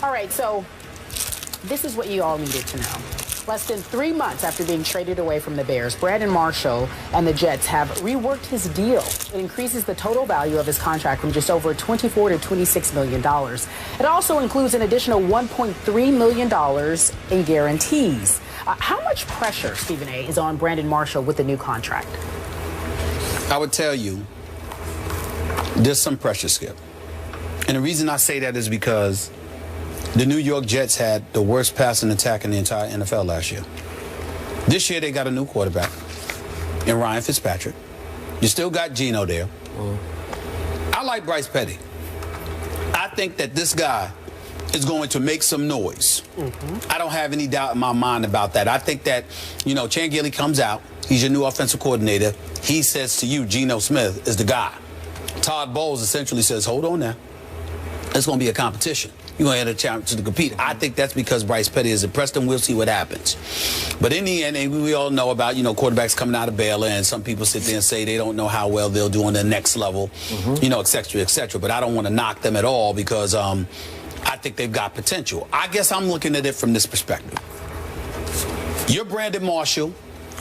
All right, so this is what you all needed to know. Less than 3 months after being traded away from the Bears, Brandon Marshall and the Jets have reworked his deal. It increases the total value of his contract from just over $24 to $26 million. It also includes an additional $1.3 million in guarantees. How much pressure, Stephen A., is on Brandon Marshall with the new contract? I would tell you there's some pressure, Skip. And the reason I say that is because the New York Jets had the worst passing attack in the entire NFL last year. This year they got a new quarterback in Ryan Fitzpatrick. You still got Geno there. I like Bryce Petty. I think that this guy is going to make some noise. I don't have any doubt in my mind about that. I think that, you know, Chan Gailey comes out. He's your new offensive coordinator. He says to you, Geno Smith is the guy. Todd Bowles essentially says, hold on now. It's going to be a competition. You're going to have a chance to compete. I think that's because Bryce Petty is impressed, and we'll see what happens. But in the end, we all know about, you know, quarterbacks coming out of Baylor, and some people sit there and say they don't know how well they'll do on the next level, you know, et cetera, et cetera. But I don't want to knock them at all because I think they've got potential. I guess I'm looking at it from this perspective. You're Brandon Marshall.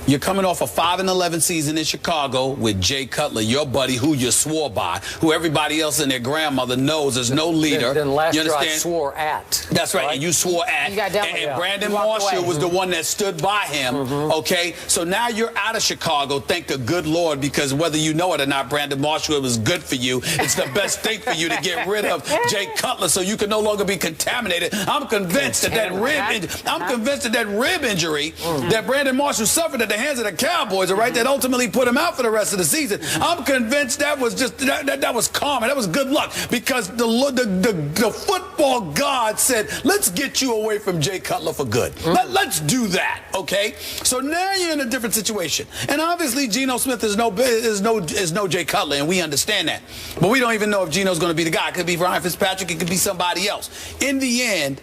You're coming off a 5-11 season in Chicago with Jay Cutler, your buddy, who you swore by, who everybody else and their grandmother knows is no leader. Then last you year understand? I swore at. That's right, and you swore at. You got done and with Brandon you Marshall was the one that stood by him, okay? So now you're out of Chicago, thank the good Lord, because whether you know it or not, Brandon Marshall, it was good for you. It's the best thing for you to get rid of Jay Cutler so you can no longer be contaminated. I'm convinced that that rib injury that Brandon Marshall suffered at the hands of the Cowboys, right, that ultimately put him out for the rest of the season. I'm convinced that was just that was karma. That was good luck because the football god said, "Let's get you away from Jay Cutler for good. Let's do that." Okay. So now you're in a different situation, and obviously Geno Smith is no Jay Cutler, and we understand that. But we don't even know if Geno's going to be the guy. It could be Ryan Fitzpatrick. It could be somebody else. In the end,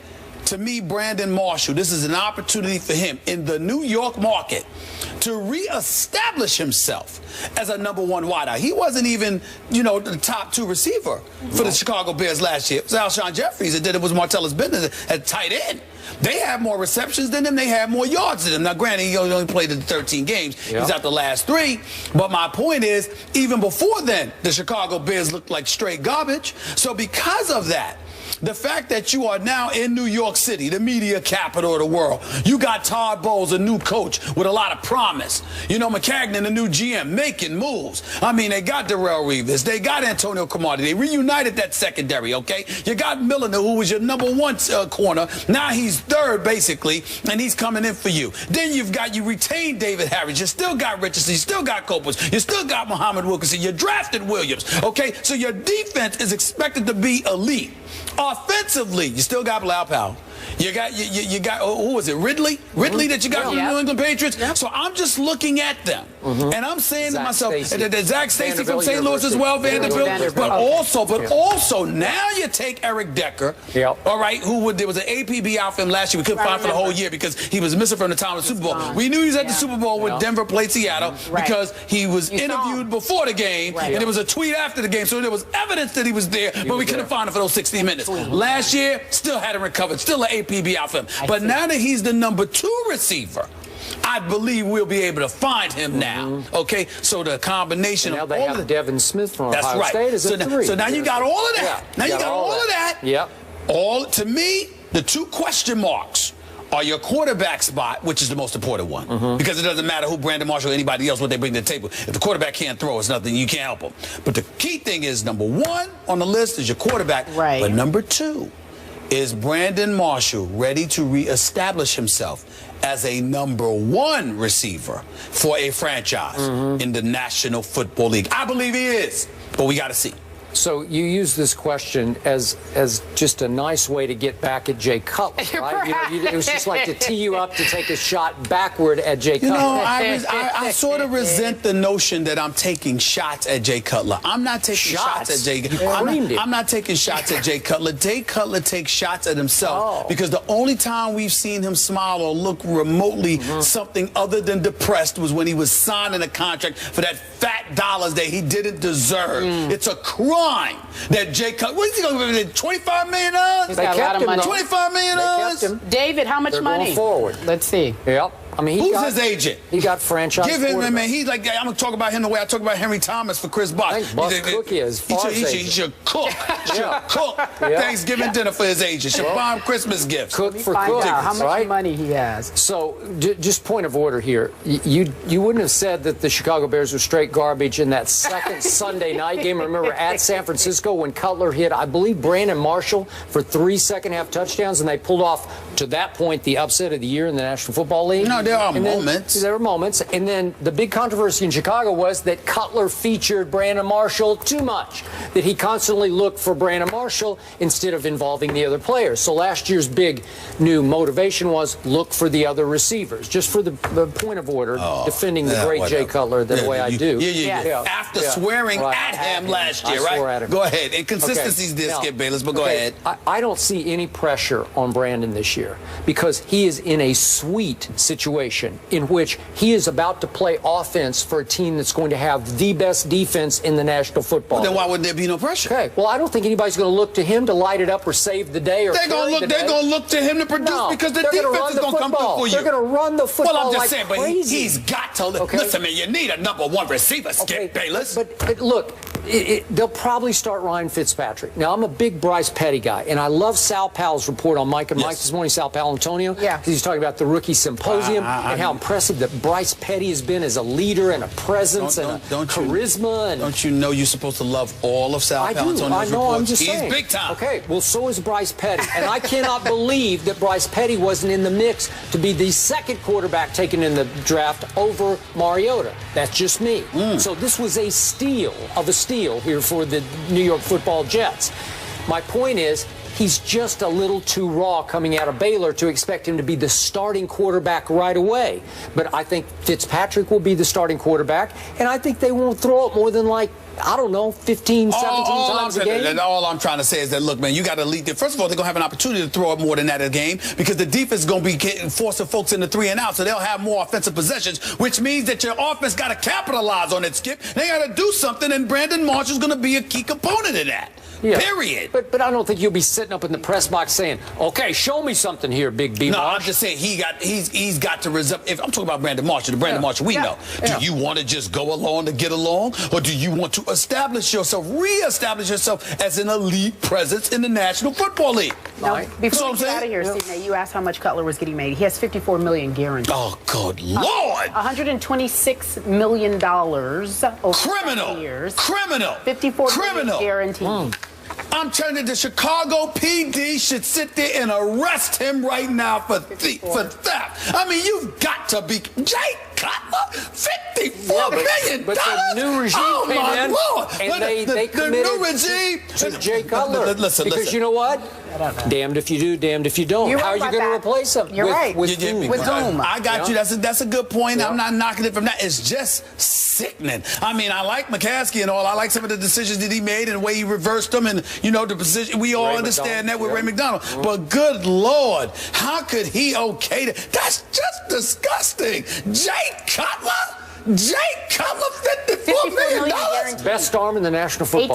to me, Brandon Marshall, this is an opportunity for him in the New York market to reestablish himself as a #1 wideout. He wasn't even, you know, the top 2 receiver for the Chicago Bears last year. It was Alshon Jeffries that did it. Was Martellus Bennett at tight end. They had more receptions than him. They had more yards than him. Now, granted, he only played in 13 games. He's out the last 3. But my point is, even before then, the Chicago Bears looked like straight garbage. So because of that, the fact that you are now in New York City, the media capital of the world, you got Todd Bowles, a new coach with a lot of promise. You know, McCagnon, the new GM, making moves. I mean, they got Darrelle Revis. They got Antonio Cromartie. They reunited that secondary, okay? You got Milliner, who was your #1 corner. Now he's 3rd, basically, and he's coming in for you. Then you retained David Harris. You still got Richardson. You still got Copeland. You still got Muhammad Wilkerson. You drafted Williams, okay? So your defense is expected to be elite. Offensively, you still got Blau Powell. You got who was it? Ridley that you got from the New England Patriots. So I'm just looking at them, and I'm saying to myself, Zach Stacy from St. Louis as well, Vanderbilt. But also now you take Eric Decker, all right, there was an APB out for him last year. We couldn't find for the whole year because he was missing from the time of the Super Bowl. We knew he was at the Super Bowl when Denver played Seattle because he was interviewed before the game, and there was a tweet after the game, so there was evidence that he was there, but we couldn't find him for those 60 minutes. Last year, still hadn't recovered, still an APB out for him. But now that he's the #2 receiver, I believe we'll be able to find him now. Okay, so the combination and now of they all have Devin Smith from That's Ohio right. State is a 3. So now you got all of that. Now you got all of that. All to me, the 2 question marks are your quarterback spot, which is the most important one, because it doesn't matter who Brandon Marshall or anybody else, what they bring to the table. If the quarterback can't throw, it's nothing. You can't help him. But the key thing is #1 on the list is your quarterback. Right. But #2 is Brandon Marshall ready to reestablish himself as a #1 receiver for a franchise in the National Football League? I believe he is, but we got to see. So you use this question as just a nice way to get back at Jay Cutler, right? It was just like to tee you up to take a shot backward at Jay Cutler. You know, I sort of resent the notion that I'm taking shots at Jay Cutler. I'm not taking shots at Jay Cutler. I'm not taking shots at Jay Cutler. Jay Cutler takes shots at himself because the only time we've seen him smile or look remotely something other than depressed was when he was signing a contract for that fat fat dollars that he didn't deserve. It's a crime that Jay Cutler, what is he going to be, $25 million? He's got a lot of money. $25 million? David, how much They're money? Going forward. Let's see. Yep. I mean, Who's his agent? He got franchise. Give him, man. He's like, I'm gonna talk about him the way I talk about Henry Thomas for Chris Bosh. I think Bus Cook is. He should cook. Cook Thanksgiving dinner for his agent. Should buy him Christmas gifts. Cook for Find cook. out how much right? money he has. So, just point of order here. You wouldn't have said that the Chicago Bears were straight garbage in that second Sunday night game. Remember, at San Francisco when Cutler hit, I believe, Brandon Marshall for 3 second-half touchdowns, and they pulled off, to that point, the upset of the year in the National Football League. No, there are moments. There were moments. And then the big controversy in Chicago was that Cutler featured Brandon Marshall too much, that he constantly looked for Brandon Marshall instead of involving the other players. So last year's big new motivation was look for the other receivers. Just for the point of order, defending the great Jay Cutler the way I do. After swearing at him last year, right? Go ahead. Inconsistencies did, Skip Bayless, but go ahead. I don't see any pressure on Brandon this year because he is in a sweet situation in which he is about to play offense for a team that's going to have the best defense in the National Football League. Then why would there be no pressure? Okay. Well, I don't think anybody's going to look to him to light it up or save the day. They're going to look to him to produce because the defense is going to come through for you. They're going to run the football. Well, I'm just like saying, but crazy. he's got to listen. Man, you need a #1 receiver, Skip Bayless. But look, they'll probably start Ryan Fitzpatrick. Now, I'm a big Bryce Petty guy, and I love Sal Powell's report on Mike and Mike this morning. Sal Powell Antonio. Yeah. He's talking about the rookie symposium and how impressive that Bryce Petty has been as a leader and a presence and charisma. Don't you know you're supposed to love all of Sal Palantonio's reports? I know. I'm just saying. He's big time. Okay. Well, so is Bryce Petty, and I cannot believe that Bryce Petty wasn't in the mix to be the second quarterback taken in the draft over Mariota. That's just me. So this was a steal of a steal here for the New York Football Jets. My point is, he's just a little too raw coming out of Baylor to expect him to be the starting quarterback right away. But I think Fitzpatrick will be the starting quarterback, and I think they won't throw it more than like, I don't know, 15, 17 times a game. And all I'm trying to say is that, look, man, you got to lead there. First of all, they're going to have an opportunity to throw it more than that in a game because the defense is going to be forcing folks into 3 and out, so they'll have more offensive possessions, which means that your offense got to capitalize on it, Skip. They got to do something, and Brandon Marshall's going to be a key component of that. Yeah. Period. But I don't think you'll be sitting up in the press box saying, "Okay, show me something here, Big B." No, I'm just saying he's got to reserve. If I'm talking about Brandon Marshall, the Brandon Marshall we know. Do you want to just go along to get along, or do you want to reestablish yourself as an elite presence in the National Football League? Now, before we get out of here, Stephen, you asked how much Cutler was getting made. He has $54 million guaranteed. Oh, good Lord! $126 million over 7 years. Criminal. $54 million guaranteed. I'm telling you, the Chicago PD should sit there and arrest him right now for theft. I mean, you've got to be Jay Cutler, $54 million. But the new regime came in, Lord. And they committed the new regime to Jay Cutler. Listen. Because you know what? Damned if you do, damned if you don't. You're How are you going to replace him? You're right. With whom? I got you. That's a good point. I'm not knocking it from that. It's just sickening. I mean, I like McCaskey and all. I like some of the decisions that he made and the way he reversed them and, the position. We all understand that with Ray McDonald. But good Lord, how could he okay that? That's just disgusting. Jay Cutler? $54 million? Best arm in the National Football League.